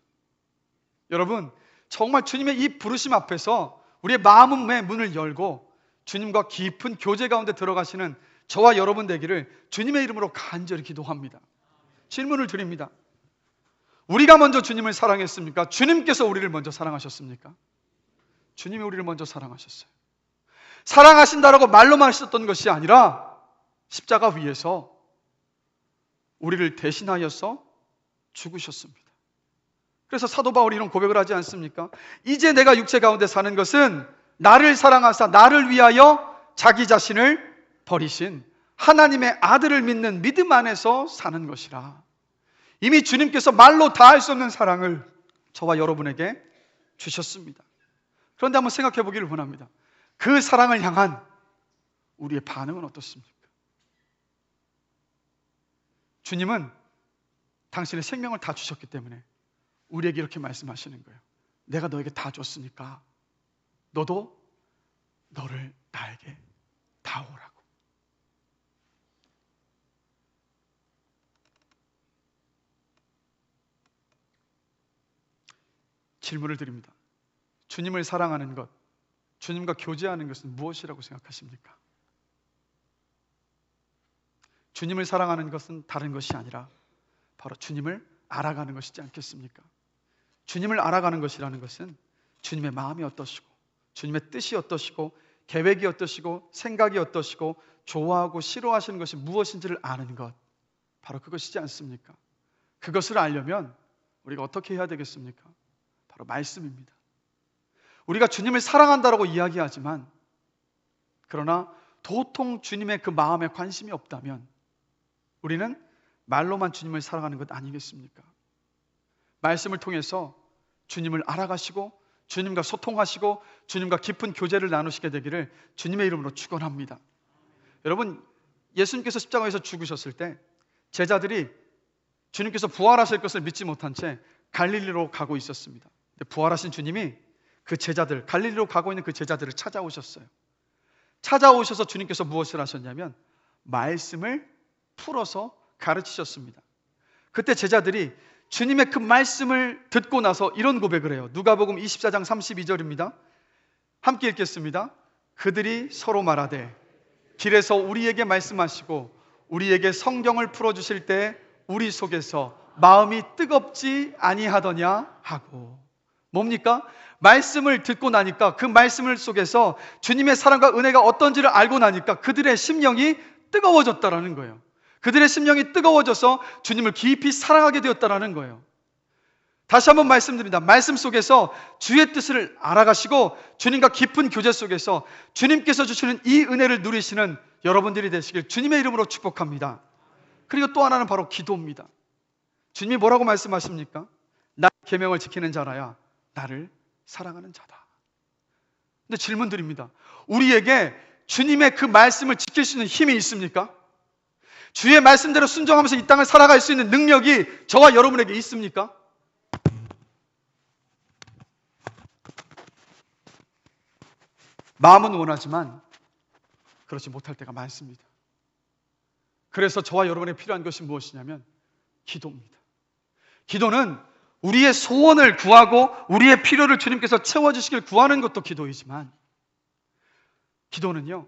여러분, 정말 주님의 이 부르심 앞에서 우리의 마음의 문을 열고 주님과 깊은 교제 가운데 들어가시는 저와 여러분 되기를 주님의 이름으로 간절히 기도합니다. 질문을 드립니다. 우리가 먼저 주님을 사랑했습니까? 주님께서 우리를 먼저 사랑하셨습니까? 주님이 우리를 먼저 사랑하셨어요. 사랑하신다라고 말로만 하셨던 것이 아니라 십자가 위에서 우리를 대신하여서 죽으셨습니다. 그래서 사도 바울이 이런 고백을 하지 않습니까? 이제 내가 육체 가운데 사는 것은 나를 사랑하사 나를 위하여 자기 자신을 버리신 하나님의 아들을 믿는 믿음 안에서 사는 것이라. 이미 주님께서 말로 다할 수 없는 사랑을 저와 여러분에게 주셨습니다. 그런데 한번 생각해 보기를 원합니다. 그 사랑을 향한 우리의 반응은 어떻습니까? 주님은 당신의 생명을 다 주셨기 때문에 우리에게 이렇게 말씀하시는 거예요. 내가 너에게 다 줬으니까 너도 너를 나에게 다오라고. 질문을 드립니다. 주님을 사랑하는 것, 주님과 교제하는 것은 무엇이라고 생각하십니까? 주님을 사랑하는 것은 다른 것이 아니라 바로 주님을 알아가는 것이지 않겠습니까? 주님을 알아가는 것이라는 것은 주님의 마음이 어떠시고 주님의 뜻이 어떠시고 계획이 어떠시고 생각이 어떠시고 좋아하고 싫어하시는 것이 무엇인지를 아는 것, 바로 그것이지 않습니까? 그것을 알려면 우리가 어떻게 해야 되겠습니까? 바로 말씀입니다. 우리가 주님을 사랑한다라고 이야기하지만 그러나 도통 주님의 그 마음에 관심이 없다면 우리는 말로만 주님을 사랑하는 것 아니겠습니까? 말씀을 통해서 주님을 알아가시고 주님과 소통하시고 주님과 깊은 교제를 나누시게 되기를 주님의 이름으로 축원합니다. 여러분, 예수님께서 십자가에서 죽으셨을 때 제자들이 주님께서 부활하실 것을 믿지 못한 채 갈릴리로 가고 있었습니다. 부활하신 주님이 그 제자들, 갈릴리로 가고 있는 그 제자들을 찾아오셨어요. 찾아오셔서 주님께서 무엇을 하셨냐면 말씀을 풀어서 가르치셨습니다. 그때 제자들이 주님의 그 말씀을 듣고 나서 이런 고백을 해요. 누가복음 24장 32절입니다. 함께 읽겠습니다. 그들이 서로 말하되 길에서 우리에게 말씀하시고 우리에게 성경을 풀어주실 때 우리 속에서 마음이 뜨겁지 아니하더냐 하고. 뭡니까? 말씀을 듣고 나니까 그 말씀을 속에서 주님의 사랑과 은혜가 어떤지를 알고 나니까 그들의 심령이 뜨거워졌다라는 거예요. 그들의 심령이 뜨거워져서 주님을 깊이 사랑하게 되었다라는 거예요. 다시 한번 말씀드립니다. 말씀 속에서 주의 뜻을 알아가시고 주님과 깊은 교제 속에서 주님께서 주시는 이 은혜를 누리시는 여러분들이 되시길 주님의 이름으로 축복합니다. 그리고 또 하나는 바로 기도입니다. 주님이 뭐라고 말씀하십니까? 나의 계명을 지키는 자라야 나를 사랑하는 자다. 근데 질문 드립니다. 우리에게 주님의 그 말씀을 지킬 수 있는 힘이 있습니까? 주의 말씀대로 순종하면서 이 땅을 살아갈 수 있는 능력이 저와 여러분에게 있습니까? 마음은 원하지만 그렇지 못할 때가 많습니다. 그래서 저와 여러분에게 필요한 것이 무엇이냐면 기도입니다. 기도는 우리의 소원을 구하고 우리의 필요를 주님께서 채워주시길 구하는 것도 기도이지만 기도는요,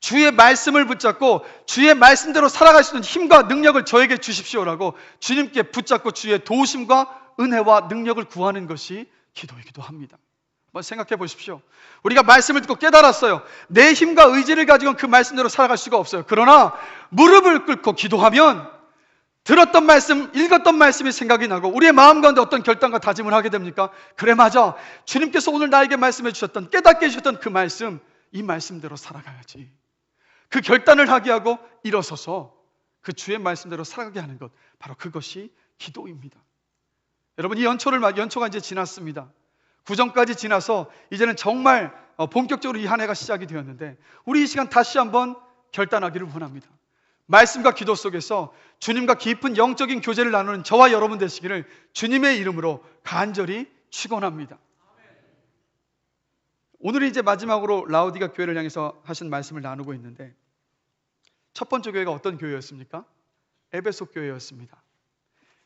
주의 말씀을 붙잡고 주의 말씀대로 살아갈 수 있는 힘과 능력을 저에게 주십시오라고 주님께 붙잡고 주의 도우심과 은혜와 능력을 구하는 것이 기도이기도 합니다. 한번 생각해 보십시오. 우리가 말씀을 듣고 깨달았어요. 내 힘과 의지를 가지고는 그 말씀대로 살아갈 수가 없어요. 그러나 무릎을 꿇고 기도하면 들었던 말씀, 읽었던 말씀이 생각이 나고 우리의 마음 가운데 어떤 결단과 다짐을 하게 됩니까? 그래, 맞아. 주님께서 오늘 나에게 말씀해 주셨던, 깨닫게 해주셨던 그 말씀, 이 말씀대로 살아가야지. 그 결단을 하게 하고 일어서서 그 주의 말씀대로 살아가게 하는 것, 바로 그것이 기도입니다. 여러분, 이 연초가 이제 지났습니다. 구정까지 지나서 이제는 정말 본격적으로 이 한 해가 시작이 되었는데 우리 이 시간 다시 한번 결단하기를 원합니다. 말씀과 기도 속에서 주님과 깊은 영적인 교제를 나누는 저와 여러분 되시기를 주님의 이름으로 간절히 축원합니다. 오늘은 이제 마지막으로 라우디가 교회를 향해서 하신 말씀을 나누고 있는데 첫 번째 교회가 어떤 교회였습니까? 에베소 교회였습니다.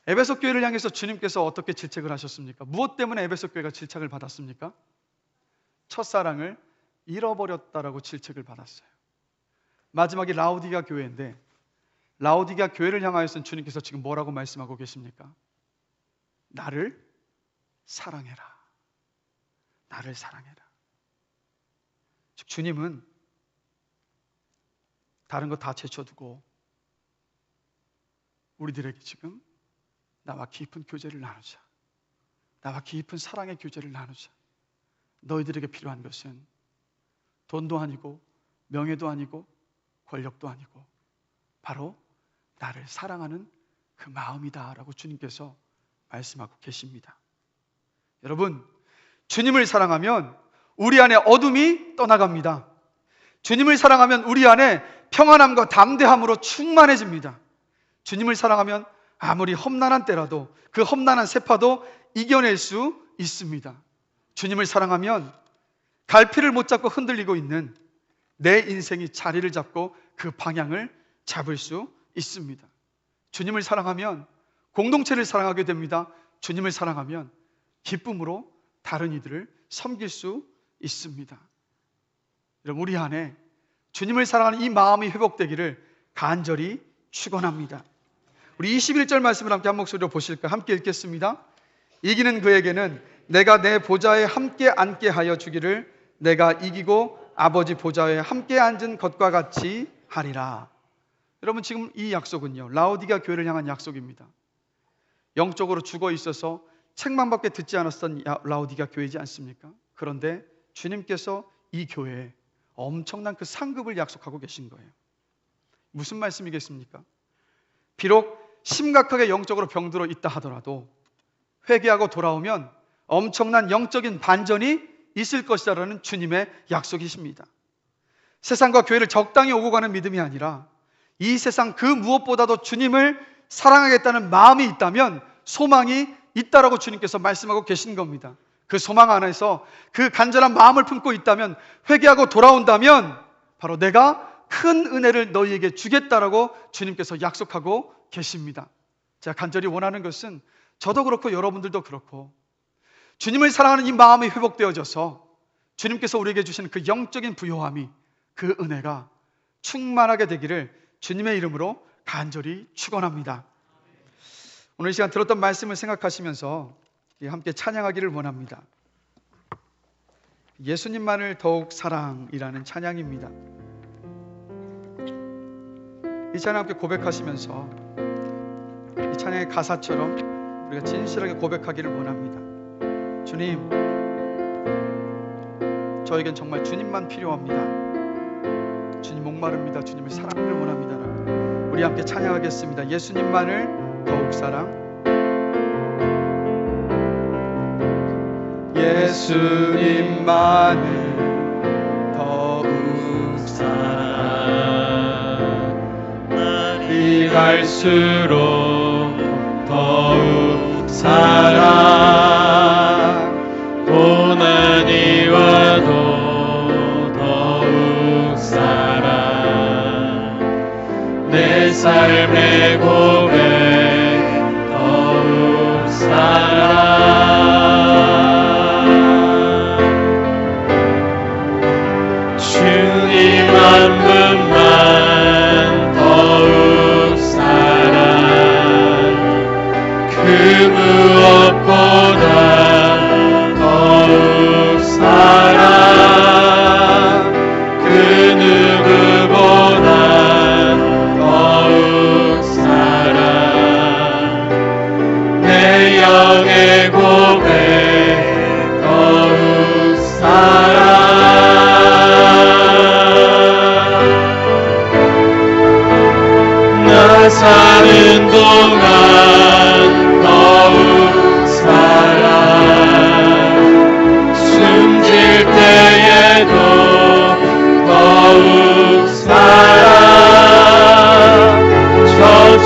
에베소 교회를 향해서 주님께서 어떻게 질책을 하셨습니까? 무엇 때문에 에베소 교회가 질책을 받았습니까? 첫사랑을 잃어버렸다라고 질책을 받았어요. 마지막이 라우디가 교회인데 라우디가 교회를 향하여서는 주님께서 지금 뭐라고 말씀하고 계십니까? 나를 사랑해라. 나를 사랑해라. 즉 주님은 다른 거 다 제쳐두고 우리들에게 지금 나와 깊은 교제를 나누자, 나와 깊은 사랑의 교제를 나누자. 너희들에게 필요한 것은 돈도 아니고 명예도 아니고 권력도 아니고 바로 나를 사랑하는 그 마음이다 라고 주님께서 말씀하고 계십니다. 여러분, 주님을 사랑하면 우리 안에 어둠이 떠나갑니다. 주님을 사랑하면 우리 안에 평안함과 담대함으로 충만해집니다. 주님을 사랑하면 아무리 험난한 때라도 그 험난한 세파도 이겨낼 수 있습니다. 주님을 사랑하면 갈피를 못 잡고 흔들리고 있는 내 인생이 자리를 잡고 그 방향을 잡을 수 있습니다. 주님을 사랑하면 공동체를 사랑하게 됩니다. 주님을 사랑하면 기쁨으로 다른 이들을 섬길 수 있습니다. 여러분, 우리 안에 주님을 사랑하는 이 마음이 회복되기를 간절히 축원합니다. 우리 21절 말씀을 함께 한 목소리로 보실까? 함께 읽겠습니다. 이기는 그에게는 내가 내 보좌에 함께 앉게 하여 주기를 내가 이기고 아버지 보좌에 함께 앉은 것과 같이 하리라. 여러분, 지금 이 약속은요, 라오디게아 교회를 향한 약속입니다. 영적으로 죽어 있어서 책망밖에 듣지 않았던 라오디게아 교회이지 않습니까? 그런데 주님께서 이 교회에 엄청난 그 상급을 약속하고 계신 거예요. 무슨 말씀이겠습니까? 비록 심각하게 영적으로 병들어 있다 하더라도 회개하고 돌아오면 엄청난 영적인 반전이 있을 것이라는 주님의 약속이십니다. 세상과 교회를 적당히 오고 가는 믿음이 아니라 이 세상 그 무엇보다도 주님을 사랑하겠다는 마음이 있다면 소망이 있다라고 주님께서 말씀하고 계신 겁니다. 그 소망 안에서 그 간절한 마음을 품고 있다면, 회개하고 돌아온다면 바로 내가 큰 은혜를 너희에게 주겠다라고 주님께서 약속하고 계십니다. 제가 간절히 원하는 것은 저도 그렇고 여러분들도 그렇고 주님을 사랑하는 이 마음이 회복되어져서 주님께서 우리에게 주시는 그 영적인 부요함이, 그 은혜가 충만하게 되기를 주님의 이름으로 간절히 축원합니다. 오늘 이 시간 들었던 말씀을 생각하시면서 함께 찬양하기를 원합니다. 예수님만을 더욱 사랑이라는 찬양입니다. 이 찬양 함께 고백하시면서 이 찬양의 가사처럼 우리가 진실하게 고백하기를 원합니다. 주님, 저에겐 정말 주님만 필요합니다. 주님 목마릅니다. 주님의 사랑을 원합니다. 우리 함께 찬양하겠습니다. 예수님만을 더욱 사랑. 예수님만을 더욱 사랑. 날이 갈수록 더욱 사랑. 고난이 와도 더욱 사랑. 내 삶의 고백 더욱 사랑. 주님 한 분만 더욱 사랑. 그 무엇보다 더욱 사랑. 그 누구보다 더욱 사랑. 내 영의 고백 더욱 사랑. 나 사는 동안 더욱 사랑. 숨질 때에도 더욱 사랑. 저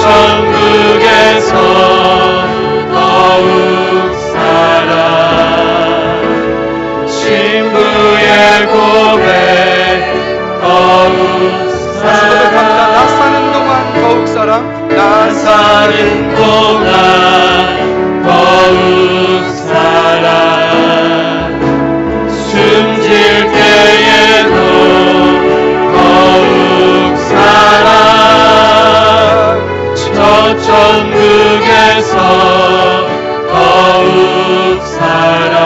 천국에서 더욱 사랑. 신부의 고백 더욱 사랑. 나 사는 동안 더욱 사랑. 나 사는 동안 더욱 사랑. 숨질 때에도 더욱 사랑. 저 천국에서 더욱 사랑.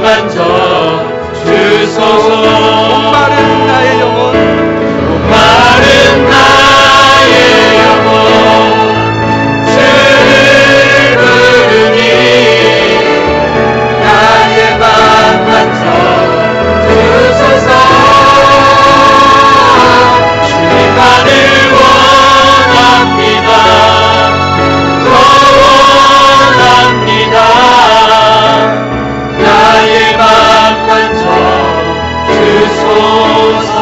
만져 주소서. 목마른 나의 영혼, 목마른 나의 영혼 주를 부르니 나의 맘 만져 주소서. 주님만을 원합니다. 더 원합니다. 나의 맘 만져 주소서.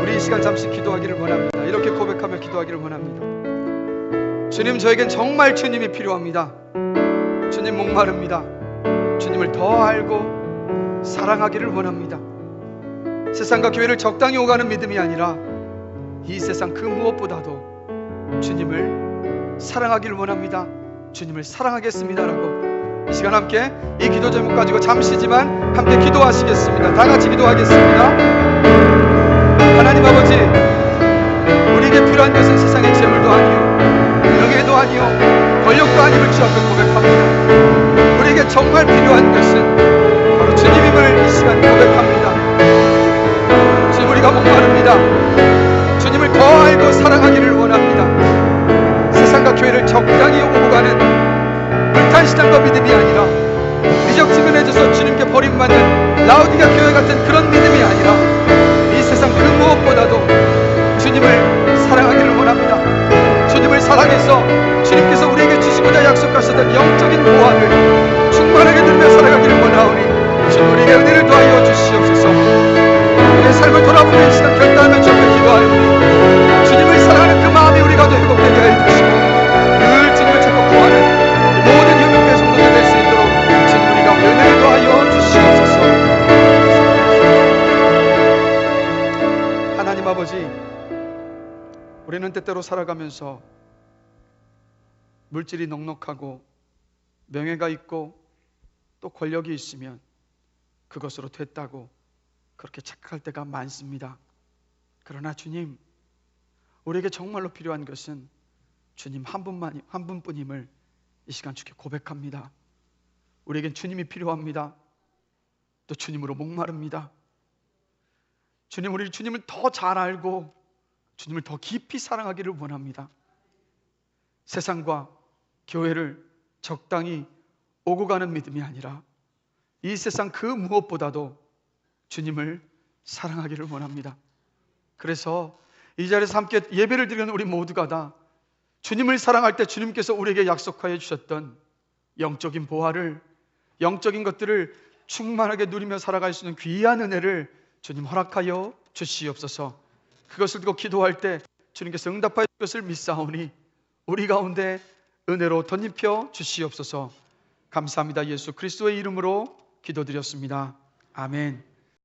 우리 이 시간 잠시 기도하기를 원합니다. 이렇게 고백하며 기도하기를 원합니다. 주님, 저에겐 정말 주님이 필요합니다. 주님, 목마릅니다. 주님을 더 알고 사랑하기를 원합니다. 세상과 교회를 적당히 오가는 믿음이 아니라 이 세상 그 무엇보다도 주님을 사랑하기를 원합니다. 주님을 사랑하겠습니다라고 이 시간 함께 이 기도 제목 가지고 잠시지만 함께 기도하시겠습니다. 다 같이 기도하겠습니다. 하나님 아버지, 우리에게 필요한 것은 세상의 재물도 아니요 명예도 아니요 권력도 아니를 주 앞에 고백합니다. 우리에게 정말 필요한 것은 바로 주님임을 이 시간 고백합니다. 주님, 우리가 목마릅니다. 주님을 더 알고 사랑하기를 원합니다. 세상과 교회를 적당히 오고 가는 불탄 신앙과 믿음이 아니라 미적지근해져서 주님께 버림받는 라우디가 교회 같은 그런 믿음이 아니라 이 세상 그 무엇보다도 주님을 사랑하기를 원합니다. 주님을 사랑해서 주님께서 우리에게 주시고자 약속하셨던 영적인 보화를 충만하게 누리며 살아가기를 원하오니 주님, 우리에게 은혜를 더하여 주시옵소서. 우리의 삶을 돌아보며 이 시간 결단하며 주님을 기도하오니 주님을 사랑하는 그 마음이 우리 가운데 회복되게 해주시고 늘 주님을 찾고 구하는 모든 유명한 성도들 될 수 있도록 주님, 우리가 은혜를 더하여 주시옵소서. 하나님 아버지, 우리는 때때로 살아가면서 물질이 넉넉하고 명예가 있고 또 권력이 있으면 그것으로 됐다고 그렇게 착각할 때가 많습니다. 그러나 주님, 우리에게 정말로 필요한 것은 주님 한 분뿐임을 이 시간 주께 고백합니다. 우리에겐 주님이 필요합니다. 또 주님으로 목마릅니다. 주님, 우리 주님을 더 잘 알고 주님을 더 깊이 사랑하기를 원합니다. 세상과 교회를 적당히 오고 가는 믿음이 아니라 이 세상 그 무엇보다도 주님을 사랑하기를 원합니다. 그래서 이 자리에서 함께 예배를 드리는 우리 모두가 다 주님을 사랑할 때 주님께서 우리에게 약속하여 주셨던 영적인 보화를, 영적인 것들을 충만하게 누리며 살아갈 수 있는 귀한 은혜를 주님 허락하여 주시옵소서. 그것을 두고 기도할 때 주님께서 응답하여 줄 것을 믿사오니 우리 가운데 은혜로 덧입혀 주시옵소서. 감사합니다. 예수 그리스도의 이름으로 기도드렸습니다. 아멘.